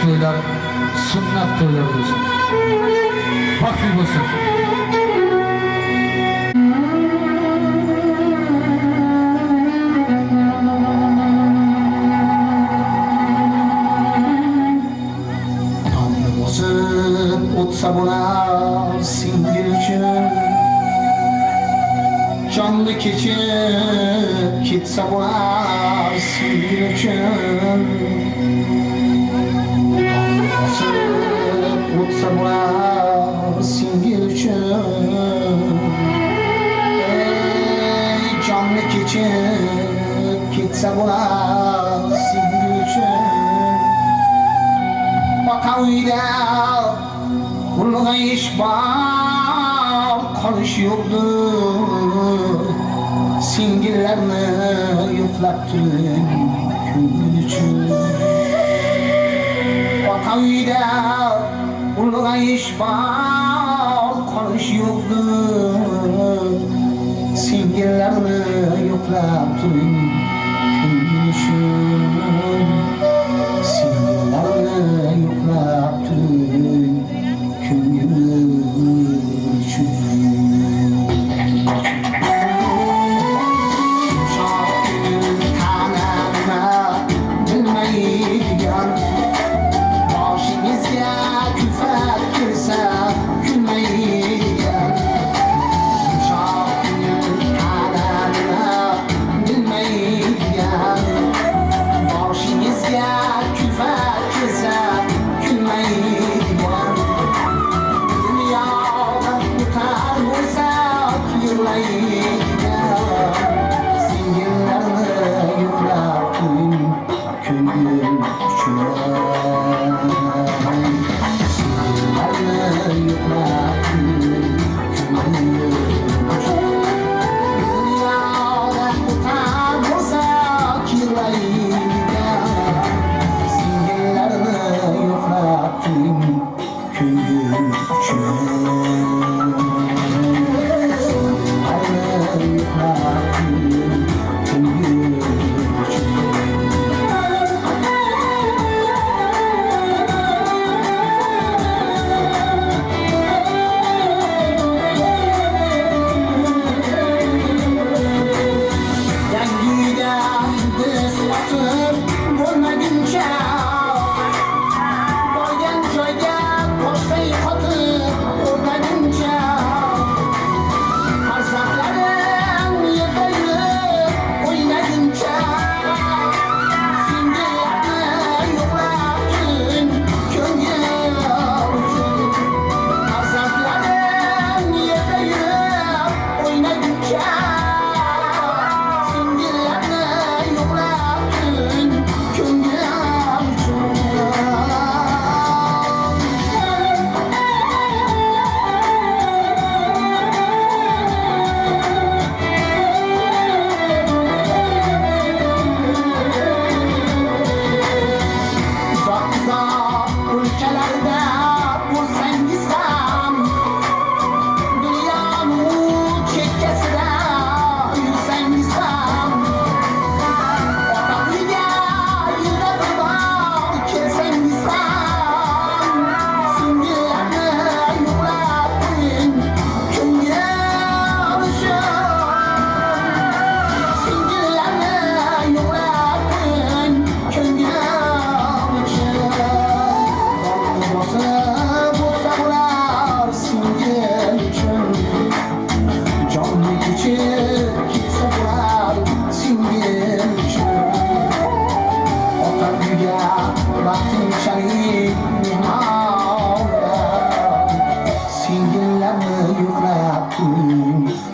to'ylar sunnat to'ylar bo'lsin. Baxtli bo'lsin. Tomni bosib o'tsa bo'lar singil uchun, jonni kechib ketsa bo'lar singil uchun. Tomni bosib o'tsa bo'lar singil uchun, jonni kechib ketsa bo'lar singil uchun. Bakavida ulg'ayish bor, qolish yo'qdir. Singillarni yo'qlab turing ko'ngil uchun. Bakavida ulg'ayish bor, qolish yo'qdir. Singillarni yo'qlab turing ko'ngil uchun. Singillarni yo'qlab turing ko'ngil uchun.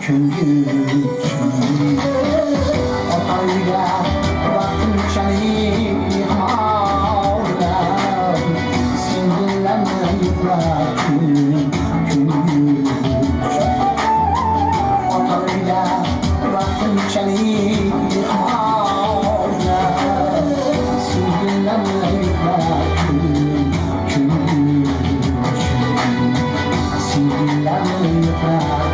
ko'ngil ota uyga vaqtinchalik mehmonlar singillarni yig'latib ko'ngil ota uyga vaqtinchalik mehmonlar singillarni yig'latib ko'ngil singillarni yig'latib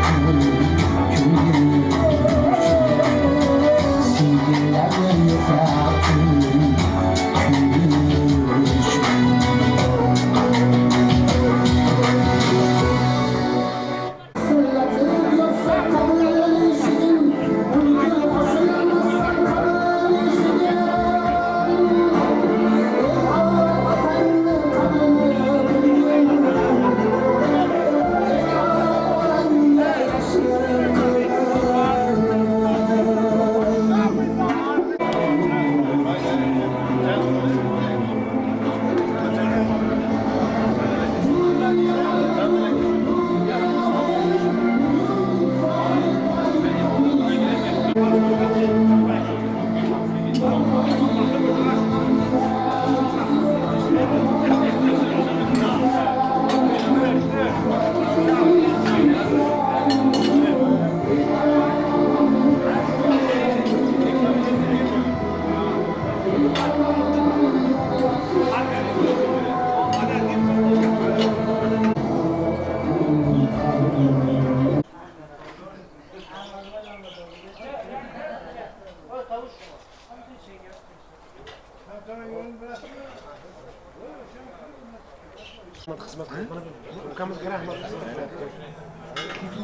xizmat qilib ukamizga rahmat.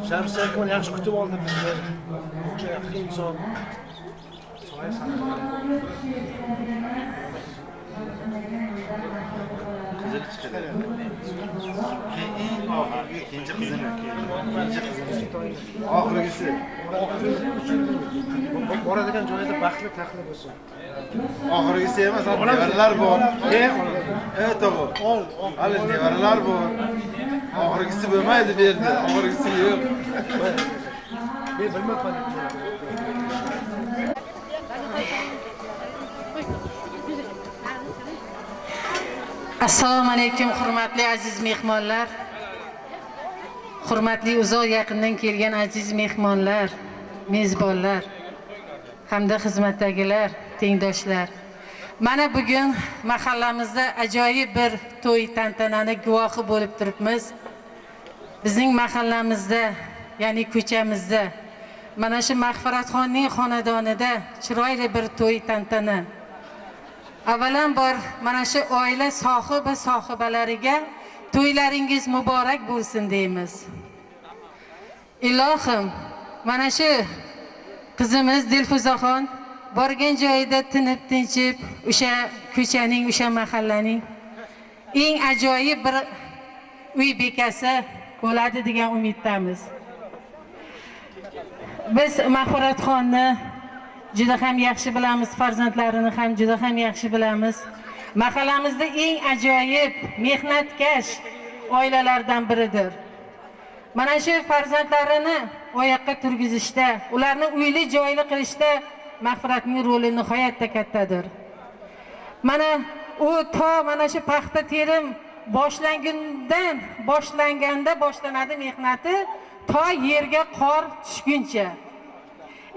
Shamsiya akam yaxshi kutib oldi bizni. O'sha yaxshi inson. So'y qizil chiqadi. Keyin oxirgi ikkinchi qizini. Oxirgisi. Boradigan joyida baxtli taxli bo'lsin. Oxirgisi emas, nevaralar bor. Evet oğlum. Hali nevaralar bor. Oxirgisi bo'lmaydi bu yerda. Oxirgisi yo'q. Men bilmayman. Assalomu alaykum hurmatli aziz mehmonlar. Hurmatli uzoq yaqindan kelgan aziz mehmonlar, mezbonlar hamda xizmatdagilar, tengdoshlar. Mana bugun mahallamizda ajoyib bir to'y tantanani guvohi bo'lib turibmiz. Bizning mahallamizda, ya'ni ko'chamizda, mana shu Mag'firatxonning xonadonida chiroyli bir to'y tantana. Avvalambor mana shu oila sohibi sohibalariga to'ylaringiz muborak bo'lsin deymiz. Ilohim, mana shu qizimiz Dilfuzaxon borgan joyida tinib tinchib, o'sha ko'chaning, o'sha mahallaning eng ajoyib bir uy bekasi bo'ladi degan umiddamiz. Biz Mag'firatxonni juda ham yaxshi bilamiz, farzandlarini ham juda ham yaxshi bilamiz. Mahallamizda eng ajoyib mehnatkash oilalardan biridir. Mana shu farzandlarini oyoqqa turgizishda, ularni uyli joyli qilishda Mag'firatning roli nihoyatda kattadir. Mana u mana shu paxta terim boshlanganda boshlanadi mehnati to yerga qor tushguncha.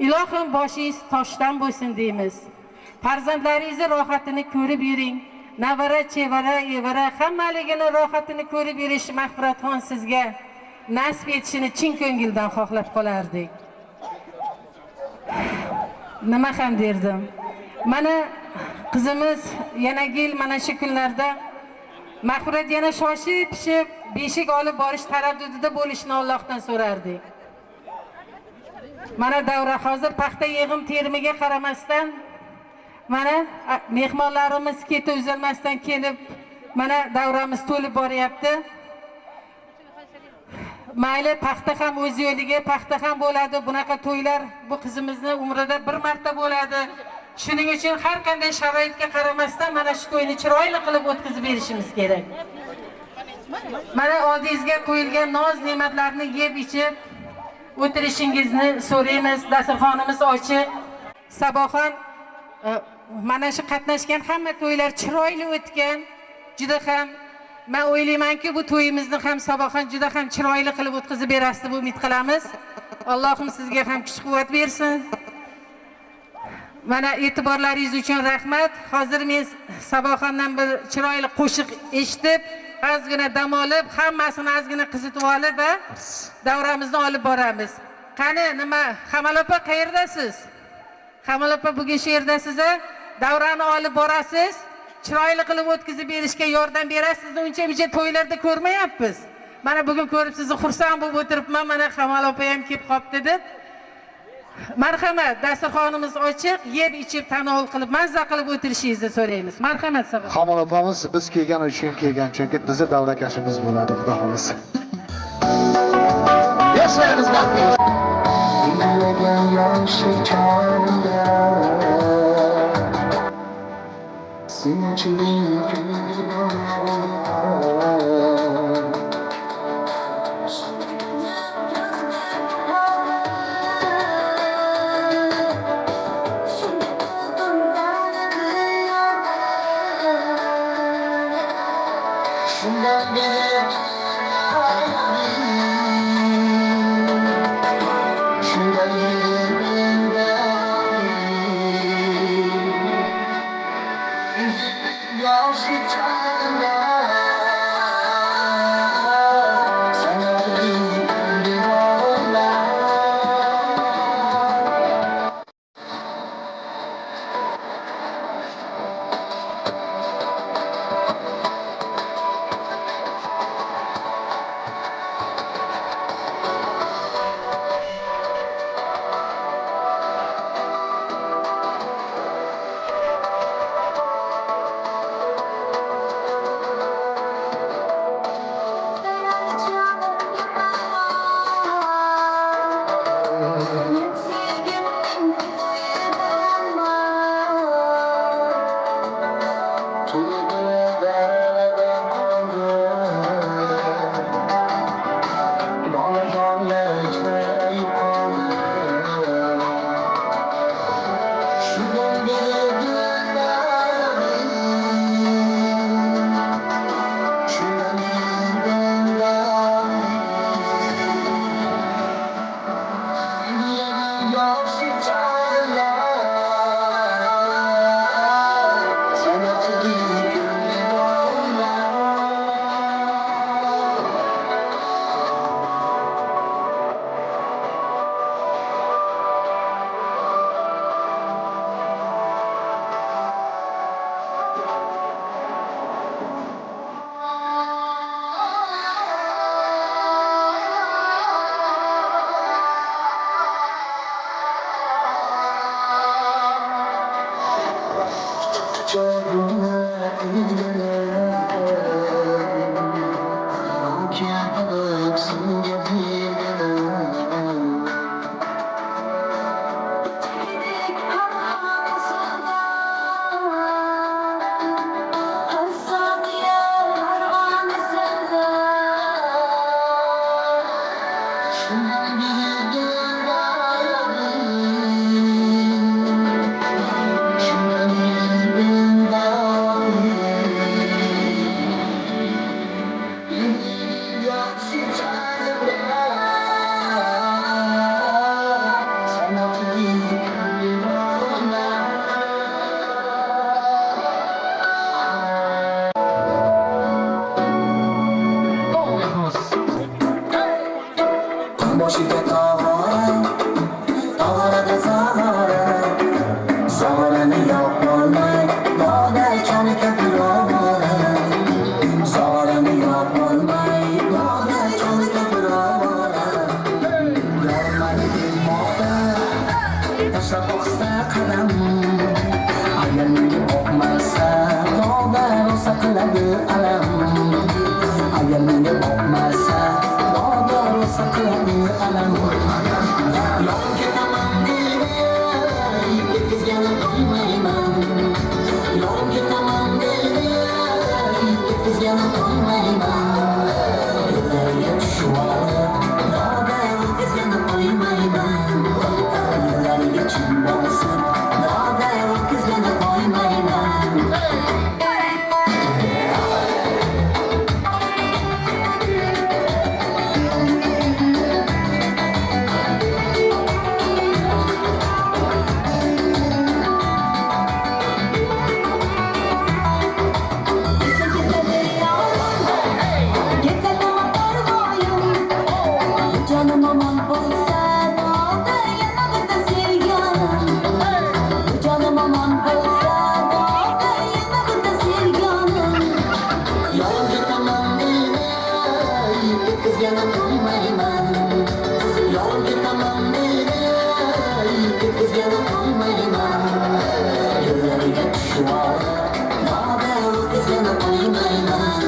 Ilohim boshingiz toshdan bo'lsin deymiz. Farzandlaringizni rohatini ko'rib yuring. Navara, chevara, evara hammaligini rohatini ko'rib yurish Mag'firatxon sizga nasib etishini chin ko'ngildan xohlab qolardik. Nima ham derdim. Mana qizimiz Yanagil mana shu kunlarda Mag'firat yana shoshib pishib beshik olib borish taraddudida bo'lishni Allohdan so'rardik. Mana davra hozir paxta yig'im terimiga qaramasdan mana mehmonlarimiz keti uzilmasdan kelib mana davramiz to'lib boryapti. Mayli paxta ham o'z yo'liga, paxta ham bo'ladi. Bunaqa to'ylar bu qizimizni umrida bir marta bo'ladi. Shuning uchun har qanday sharoitga qaramasdan mana shu to'yni chiroyli qilib o'tkazib berishimiz kerak. Mana oldingizga qo'yilgan noz ne'matlarni yeb ichib o'tirishingizni so'raymiz. Dasturxonimiz ochiq. Saboxon mana shu qatnashgan hamma to'ylar chiroyli o'tgan. Juda ham men o'ylaymanki, bu to'yimizni ham Saboxon juda ham chiroyli qilib o'tkazib berasiz deb umid qilamiz. Allohim sizga ham kuch-quvvat bersin. Mana e'tiborlaringiz uchun rahmat. Hozir men Saboxondan bir chiroyli qo'shiq eshitib, ozgina dam olib, hammasini ozgina qizitib olib, davramizni olib boramiz. Qani, nima, Hamal opa qayerdasiz? Hamal opa bugun shu yerdasiz-a? Davrani olib borasiz. Chiroyli qilib o'tkazib berishga yordam berasiz. Uncha-muncha to'ylarda ko'rmayapmiz. Mana bugun ko'rib sizni xursand bo'lib o'tiribman. Mana Hamal opa ham kelib qopti deb. Marhamat, dasturxonimiz ochiq, yeb ichib tanovul qilib, mazza qilib o'tirishingizni so'raymiz. Marhamat Saboxon. Hamal opamiz biz kelgan uchun kelgan, chunki bizni davrakashimiz bo'ladi, xudo xolasa. Yashaymiz baxtli. Bilmagan yoshi chog'da sinchilik You're omon bo'lsa, dog'da yana bitta sevganim. Jonim omon bo'lsa, dog'da yana bitta sevganim. Yolga tomon meni ketkizgani qo'ymayman. Yolga tomon meni ketkizgani qo'ymayman. Yo'llariga tushib dog'da o'tkazgani qo'ymayman.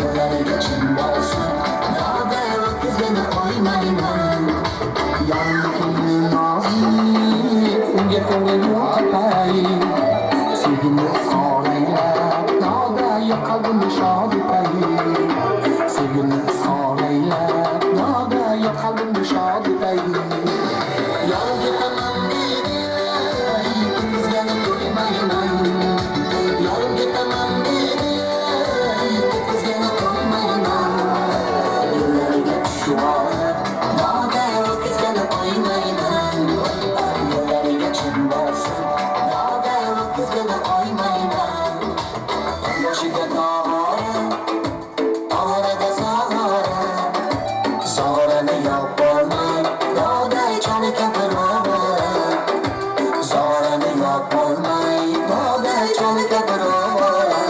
Yo'llariga chin bo'lsin, dog'da o'tkazgani qo'ymayman. Yolg'imni nozik, unga ko'ngil yo'qotay. Sevgimni so'raylar, dog'da yo'qolgimni shod etay. Sevgimni so'raylar, dog'da yo'qolgimni shod etay. Yolga tomon meni ketkizgani qo'ymayman. Yolga tomon meni ketkizgani qo'ymayman. Yo'llariga tushib dog'da o'tkazgani qo'ymayman. Yo'llariga chin bo'lsin, dog'da o'tkazgani qo'ymayman. Boshiga tog'orada sog'ora, sog'orani yopolmay, dog'da cho'lga birora. Sog'orani yopolmay, dog'da cho'lga birora.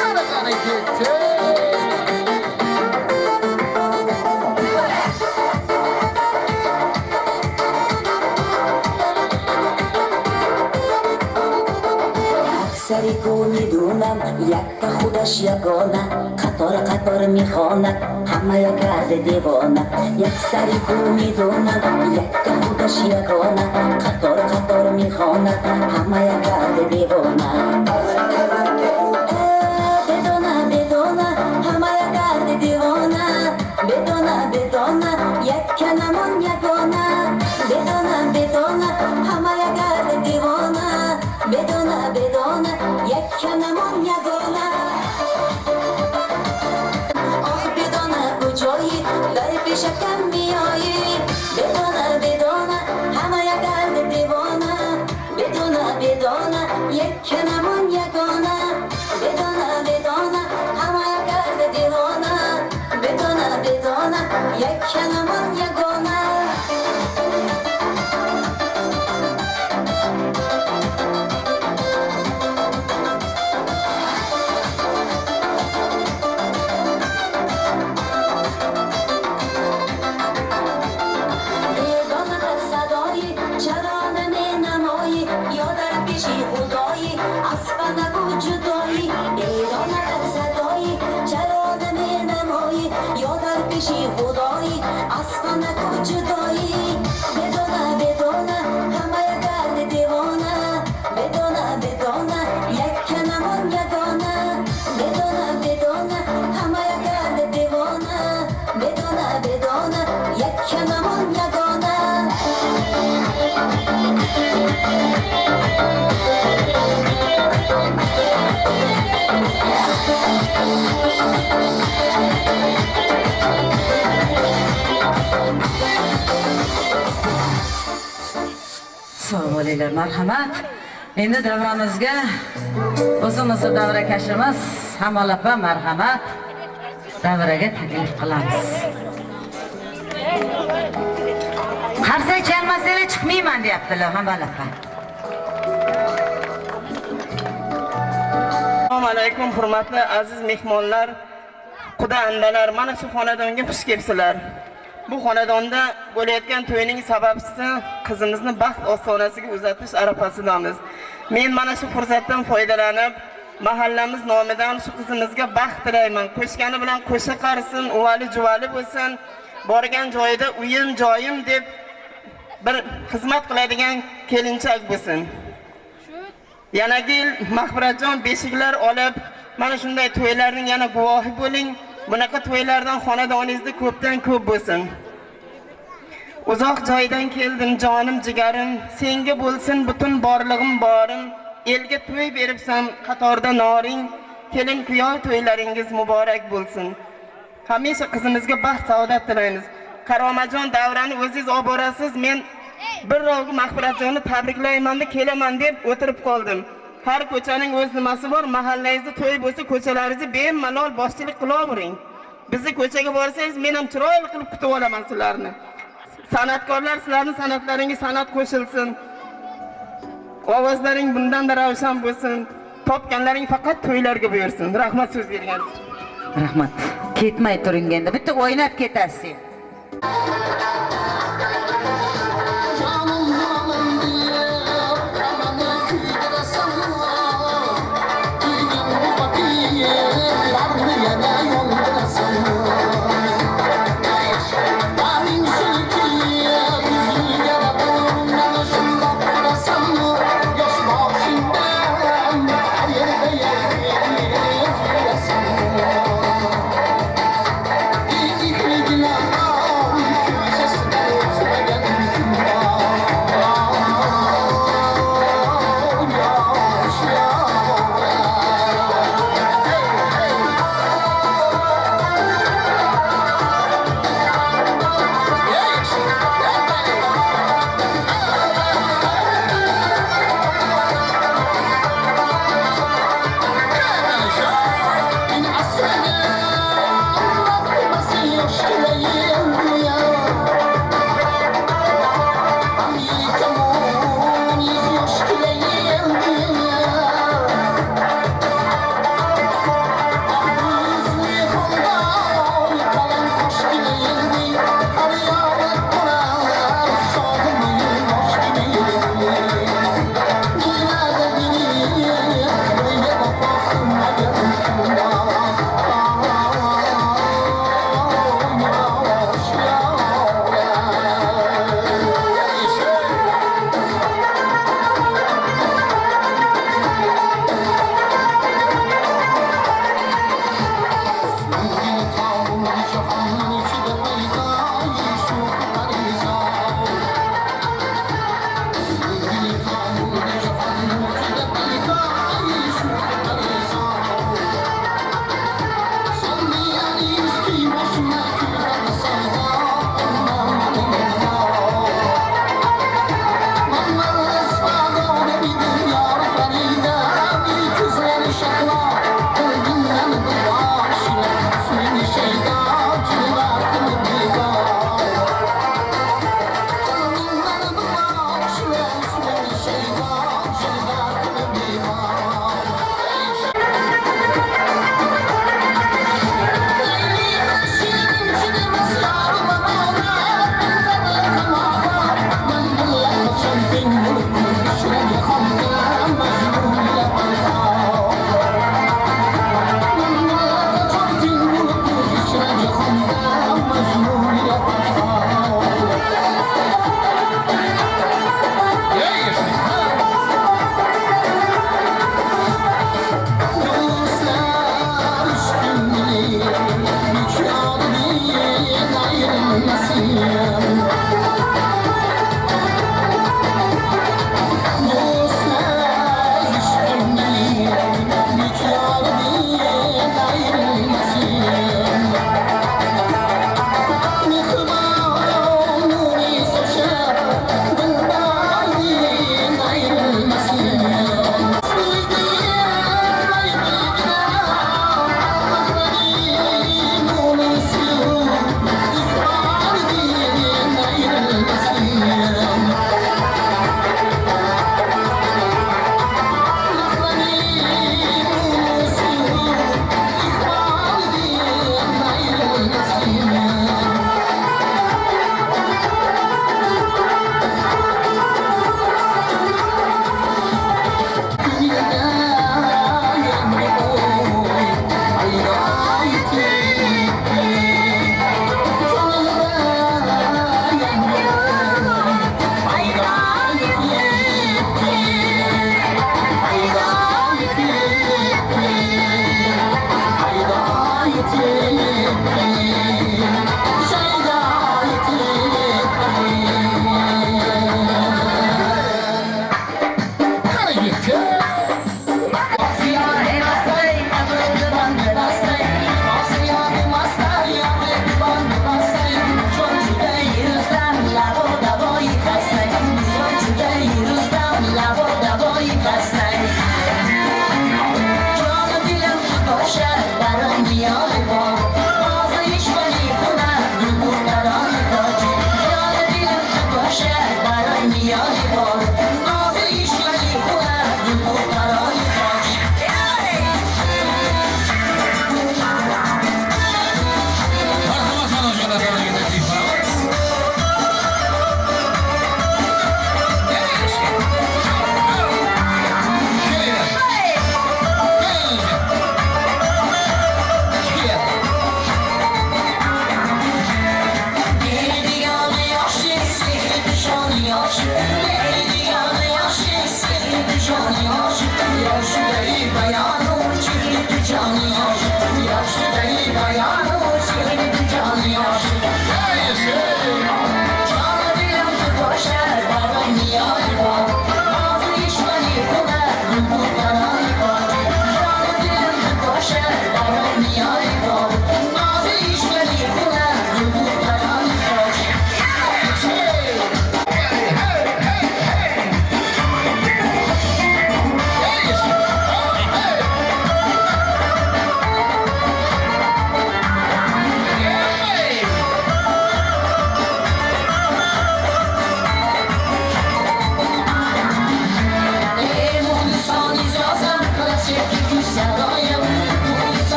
Qanaqani ketdi? Aksariku midunam, yakka xudosh yagona, qator mehonat, hamma yoqardi devona. Aksariku midunam, yakka xudosh yagona, qator mehonat, hamma yoqardi devona. Bedona, hamma yoqardi devona. Bedona, yakkanamon yagona. Bedona, hamma yoqardi devona. Bedona, yakkanamon yagona. Ah bedona bu joyi, dar peshakam miyoyi. Bedona, hamma yoqardi devona. Bedona, yakkanamon yagona. Bedona, hamma yoqardi devona. Bedona, yakkanamon yagona. Bedona, hamma yoqardi devona. Bedona, yakkanamon yagona. Bedona, hamma yoqardi devona. Bedona, yakkanamon yagona. Sog' bo'linglar, marhamat. Endi davramizga o'zimizni davrakashimiz Hamol opa marhamat davraga taklif qilamiz. Qarsak chalmasanglar chiqmayman deyaptilar Hamol opa. Assalomu alaykum hurmatli aziz mehmonlar, quda andalar, mana shu xonadonga xush kelibsizlar. Bu xonadonda bo'layotgan to'yning sababchisi qizimizni baxt ostonasiga uzatish arafasidamiz. Men mana shu fursatdan foydalanib, mahallamiz nomidan shu qizimizga baxt tilayman. Qo'shgani bilan qo'sha qarisin, uvali juvali bo'lsin, borgan joyida uyim joyim deb bir xizmat qiladigan kelinchak bo'lsin. Yanagi yil Mahburatjon beshiklar olib, mana shunday to'ylarning yana guvohi bo'ling. Bunaqa to'ylardan xonadoningizda ko'pdan ko'p bo'lsin. Uzoq joydan keldim jonim jigarim, senga bo'lsin butun borlig'im borim. Elga to'y beribsam qatorda noring, kelin kuyov to'ylaringiz muborak bo'lsin. Hamisha qizimizga baxt saodat tilaymiz. Karomajon davrani o'zingiz olib borasiz. Men bir rovga Mahburatjonni tabriklayman deb kelaman deb o'tirib qoldim. Har ko'chaning o'z nimasi bor. Mahallangizda to'y bo'lsa, ko'chalaringizni bemalol boshchilik qilavering. Bizni ko'chaga borsangiz, men ham chiroyli qilib kutib olaman sizlarni. San'atkorlar sizlarning san'atlaringizga san'at qo'shilsin. Ovozlaring bundan-da ravshan bo'lsin. Topganlaring faqat to'ylarga buyursin. Rahmat so'z berganingiz uchun. Rahmat. Ketmay turing endi. Bitta o'ynab ketasiz.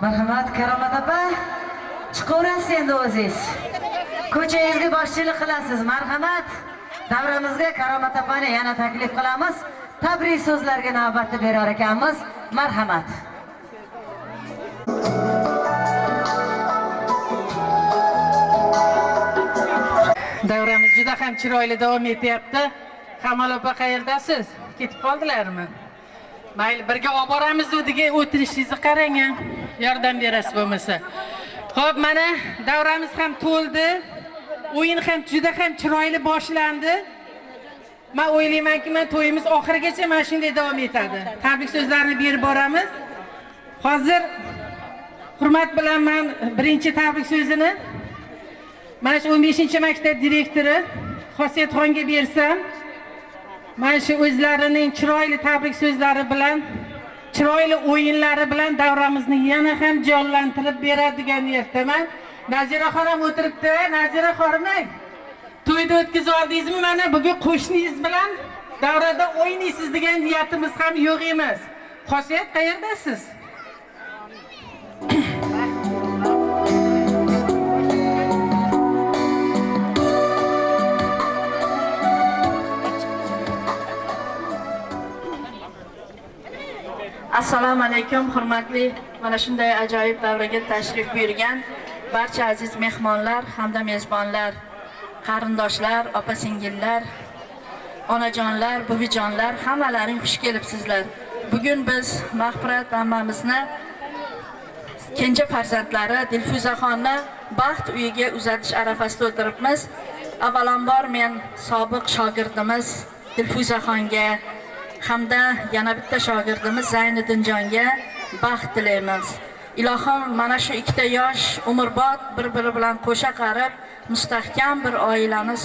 Marhamat, Karomat opa. Chiqaverasiz endi o'zingiz. Ko'changizga boshchilik qilasiz. Marhamat. Davramizga Karomat opani yana taklif qilamiz. Tabrik so'zlarga navbatni berar ekanmiz. Marhamat. Davramiz juda ham chiroyli davom etyapti. Qamal opa qayerdasiz? Ketib qoldilarmi? Mayli, birga olib boramiz degan o'tirishingizni qarang, yordam berasiz bo'lmasa. Xo'p, mana davramiz ham to'ldi. O'yin ham juda ham chiroyli boshlandi. Men o'ylaymanki, to'yimiz oxirigacha mana shunday davom etadi. Tabrik so'zlarini berib boramiz. Hozir hurmat bilan men birinchi tabrik so'zini mana shu 15-maktab direktori Xosiyatxonga bersam, mana shu o'zlarining chiroyli tabrik so'zlari bilan, chiroyli o'yinlari bilan davramizni yana ham jonlantirib beradigan niyatdaman. Nazira xonim o'tiribdi. Nazira xonim, to'yda o'tkazib oldingizmi? Mana bugun qo'shningiz bilan davrada o'ynaysiz degan niyatimiz ham yo'q emas. Xosiyat, qayerdasiz? Assalomu alaykum, hurmatli mana shunday ajoyib davraga tashrif buyurgan barcha aziz mehmonlar hamda mezbonlar, qarindoshlar, opa-singillar, onajonlar, buvijonlar, hammalaring xush kelibsizlar. Bugun biz Mahfirat ammamizni kenja farzandlari Dilfuzaxonni baxt uyiga uzatish arafasida o'tiribmiz. Avvalambor men sobiq shogirdimiz Dilfuzaxonga hamda yana bitta shogirdimiz Zayniddinjonga baxt tilaymiz. Ilohim mana shu ikkita yosh umrbod bir-biri bilan qo'sha qarib, mustahkam bir oilani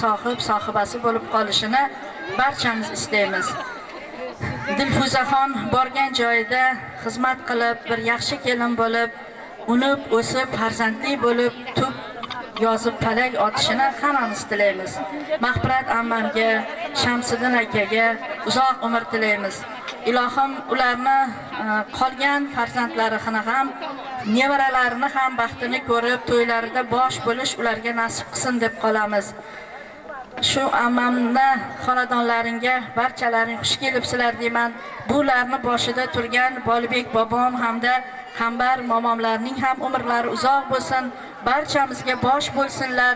sohibasi bo'lib qolishini barchamiz istaymiz. Dilfuzaxon borgan joyida xizmat qilib, bir yaxshi kelin bo'lib, unib, o'sib, farzandli bo'lib, tub yozib palak otishini hammamiz tilaymiz. Mahfirat ammamga, Shamsiddin akaga uzoq umr tilaymiz. Ilohim ularni qolgan farzandlarini ham, nevaralarini ham baxtini ko'rib, to'ylarida bosh bo'lish ularga nasib qilsin deb qolamiz. Shu ammamni xonadonlaringga barchalaring xush kelibsizlar deyman. Bularni boshida turgan Bolibek bobom hamda Qambar momomlarning ham umrlari uzoq bo'lsin, barchamizga bosh bo'lsinlar.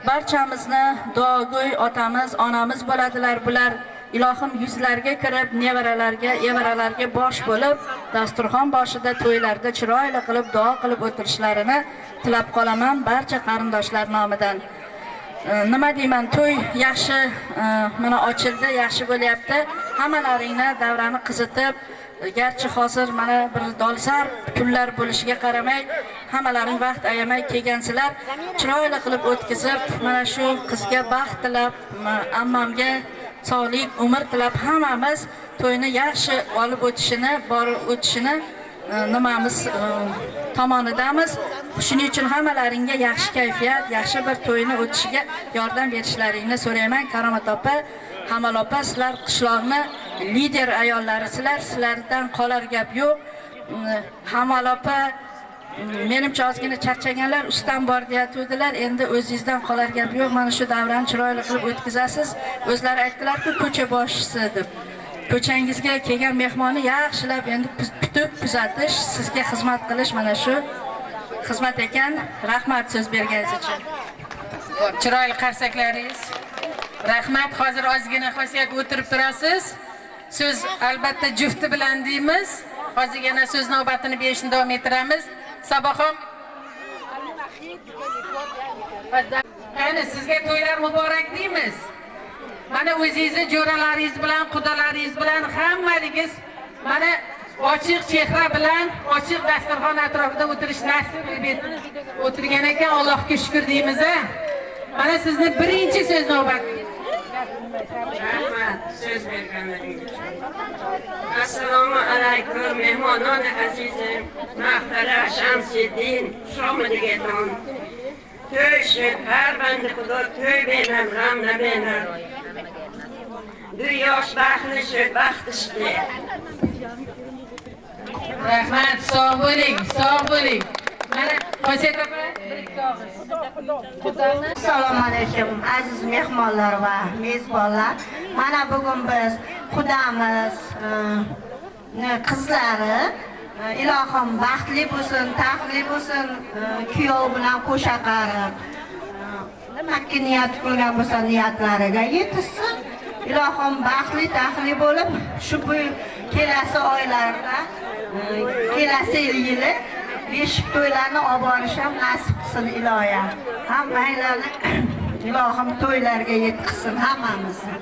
Barchamizni duogo'y otamiz, onamiz bo'ladilar bular. Ilohim yuzlarga kirib, evaralarga bosh bo'lib, dasturxon boshida to'ylarda chiroyli qilib duo qilib o'tirishlarini tilab qolaman barcha qarindoshlar nomidan. Nima deyman, to'y yaxshi mana ochildi, yaxshi bo'lyapti. Hammalaringni davrani qizitib, garchi hozir mana bir dolzarb kunlar bo'lishiga qaramay, hammalaring vaqt ayamay kelgansizlar. Chiroyli qilib o'tkazib, mana shu qizga baxt tilab, ammamga sog'lik, umr tilab hammamiz to'yni yaxshi olib o'tishini nimamiz tomonidamiz. Shuning uchun hammalaringga yaxshi kayfiyat, yaxshi bir to'yni o'tishiga yordam berishlaringni so'rayman. Karomat opa, Hamal opa, sizlar qishloqni lider ayollarisizlar, sizlardan qolar gap yo'q. Hamal opa menimcha ozgina charchaganlar, ustam bor deyatuvdilar. Endi o'zingizdan qolar gap yo'q. Mana shu davrani chiroyli qilib o'tkazasiz. O'zlari aytdilar-ku, ko'cha boshchisi deb. Ko'changizga kelgan mehmonni yaxshilab endi kutib, kuzatish, sizga xizmat qilish mana shu xizmat ekan. Rahmat so'z berganingiz uchun. Chiroyli qarsaklaringiz. Rahmat. Hozir ozgina Xosiyat o'tirib turasiz. So'z albatta jufti bilan deymiz. Hozir yana so'z navbatini berishni davom ettiramiz. Saboxon. Qani sizga to'ylar muborak deymiz. Mana o'zingizni jo'ralaringiz bilan, qudalaringiz bilan hammaligingiz mana ochiq chehra bilan, ochiq dasturxon atrofida o'tirish nasib etib o'tirgan ekan. Allohga shukr deymiz. Mana sizni birinchi so'z navbati. Rahmat so'z berganlaringiz uchun. Assalomu alaykum mehmonon azizim. Mahfirat Shamsiddin Shomudigeton. To'y shud har banda xudo to'y berar, g'amna berar. Du yosh baxtli shud baxt ishdi. Rahmat, sog' bo'ling, sog' bo'ling. Mana Xosiyat opa, bir-ikki og'iz. Assalomu alaykum aziz mehmonlar va mezbonlar. Mana bugun biz xudamiz qizlari ilohim baxtli bo'lsin, taxtli bo'lsin, kuyov bilan qo'sha qarib nimaga niyat qilgan bo'lsa niyatlariga yetishsin. Ilohim baxtli, taxtli bo'lib, shu kelasi oylarda, kelasi yili beshik to'ylarni olib borishim nasib qilsin iloyim. Hammanglarni ilohim to'ylarga yetkazsin hammamizni.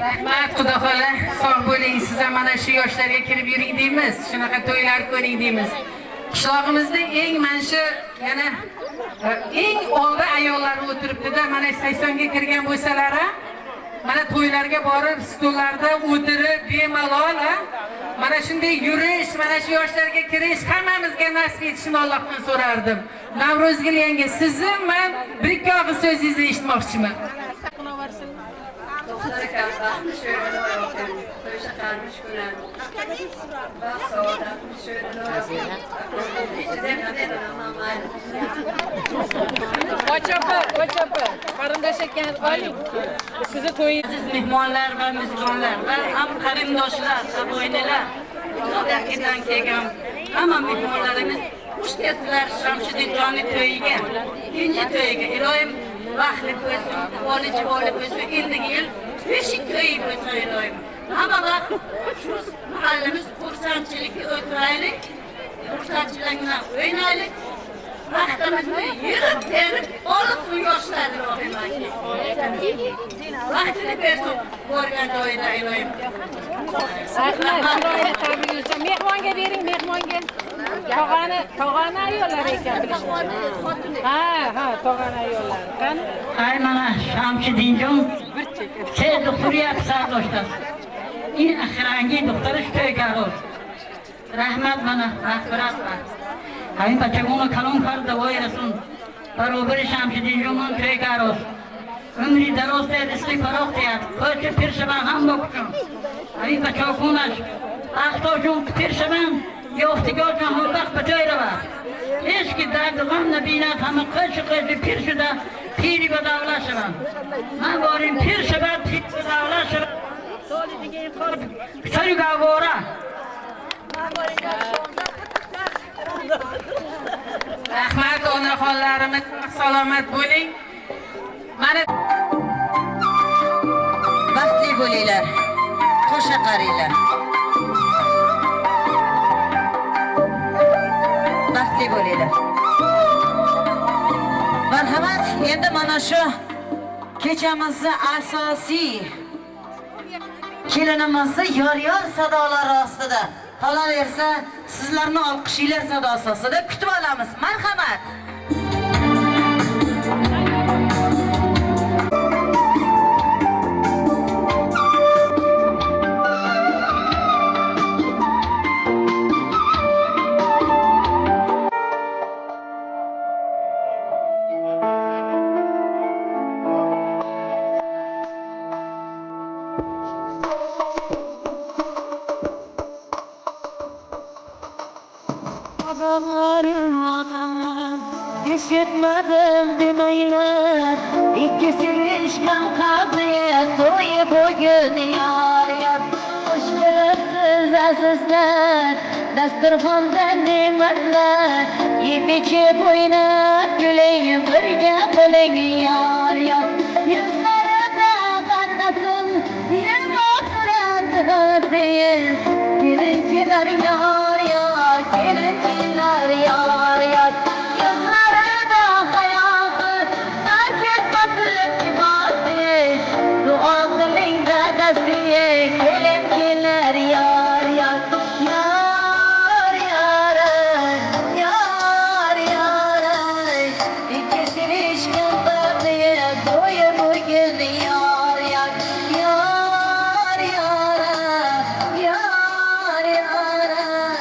Rahmat, Xudo xola, sog' bo'ling. Siz ham mana shu yoshlarga kirib yuring deymiz. Shunaqa to'ylar ko'ring deymiz. Qishlog'imizda eng mana shu yana eng oldi ayollar o'tiribdi-da, mana 80 ga kirgan bo'lsalar ham mana to'ylarga borib, stollarda o'tirib, bemalol mana shunday yurish, mana shu yoshlarga kirish hammamizga nasib etishini Allohdan so'rardim. Navro'zgul yanga, sizni men bir-ikki og'iz so'zingizni eshitmoqchiman. Qo'chapa, qarindosh ekan, oling. Sizni to'yingiz Mehmonlar va mezbonlar va ham qarindoshlar, aboynelar, uzoqdan kelgan hamma mehmonlarimiz xush kelibdilar Shamshiddinjonning to'yiga, ikkinchi to'yiga. Iloyim baxtli bo'lsin, quvonchi bo'lsin, endigi yil beshik to'yi bo'lsin iloyim. Hamma vaqt shu mahallamiz xursandchilikka o'tiraylik, xursandchilik bilan o'ynaylik. Vaqtimizni yig'ib terib olib shu yoshlar ilohim aka. Vaqtini bersin ko'rgan joyida ilohim. Mehmonga bering, mehmonga. Tog'ani ayollar ekan bilishdi. Ha, tog'ani ayollar. Qani? Ay mana Shamshiddinjon siz doktoriyat sardoshlar. In akhirangi doktor ishtoygaroz. Rahmat mana, rahmat. Ay bachagona kalom karda voy rasul. Barobar Shamshiddinjon to'ygaroz. Umri daroz der, rizqi faroq der. Ko'chi pirshaban ham bokchun. Ay bachagonash axtoshun pirshaban yo'qtigojan ho'lbaxt bachoyrava. Eski dardi g'am nabinat hamma qo'chi pirshida piri badavlashavan. Men borim pirshaban piri badavlashavan. Solidiga qolib so'yga bora. Rahmat onaxonlarimiz, salomat bo'ling. Mana Baxtli bo'linglar. Qo'sha qaringlar. Baxtli bo'linglar. Marhamat, endi mana shu kechamizni asosiy kelinimizni yor sadolari ostida qolaversa, sizlarni olqishinglar sadosi ostida kutib olamiz. Marhamat. Üşütmedim demeyler, ikisi işkan kabriye toyu bugün yar yar. Hoş geldiniz azizler, dasturxonda nimetler, yiyip içip oynab güleyin birga qiling yar yar. Yuzlarida qandasin, yig'lab turadi kelinchilar yar yar, kelinchilar yar yar. Yuzlarida hayoqat, tarkib qilib ibodi, duo qiling dadasiga, kelinchilar yar yar. Yar yar yar yar, ikisi ishqin qildi, to'yi bugün yar yar. Yar yar yar yar,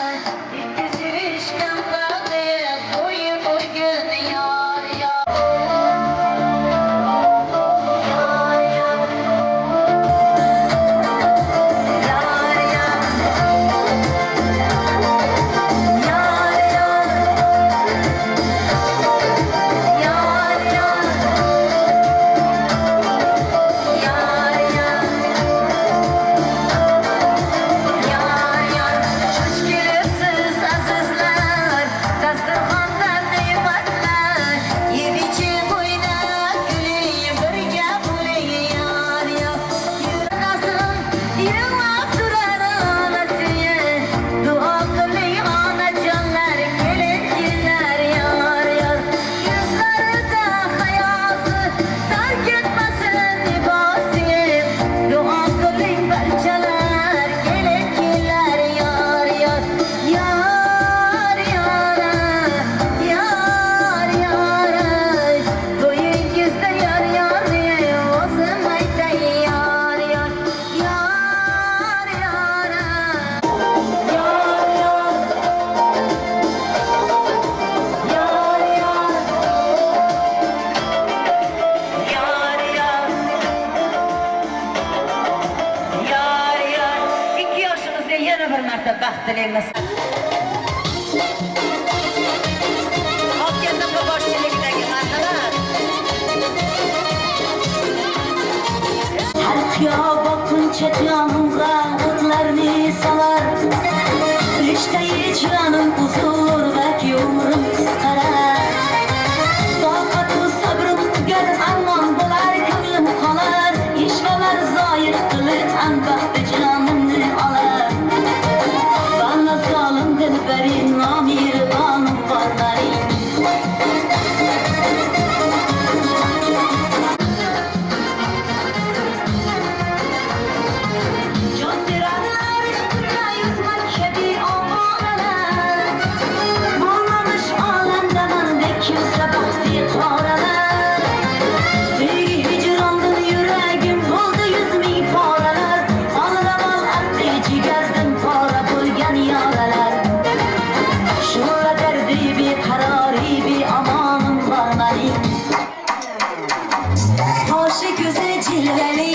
dilaymiz. Osiyatda boshchiligidagi marhamat. Har qiyo boquncha qiyomimga o'tlarni solar. Rishtay jonim uzun va umrim qisqara. Toqatu sabrim tugar ammon bo'lar ko'nglim qolar. Ishqalar zoir qilib anbaqda jonimni olar. Bana zalim dilberin namirbanım barlarin. Candiranlar üstüne yüzmek kedi amaneler. Bulmamış alemde bende kimse baktı karalar. Ey hicrandın yüreğim oldu 100.000 paralar. Ağlamal arttı cigerden para bulgen yaralar. Şuna derdi bir kararı bir amanım var benim. Taşı göze cilveli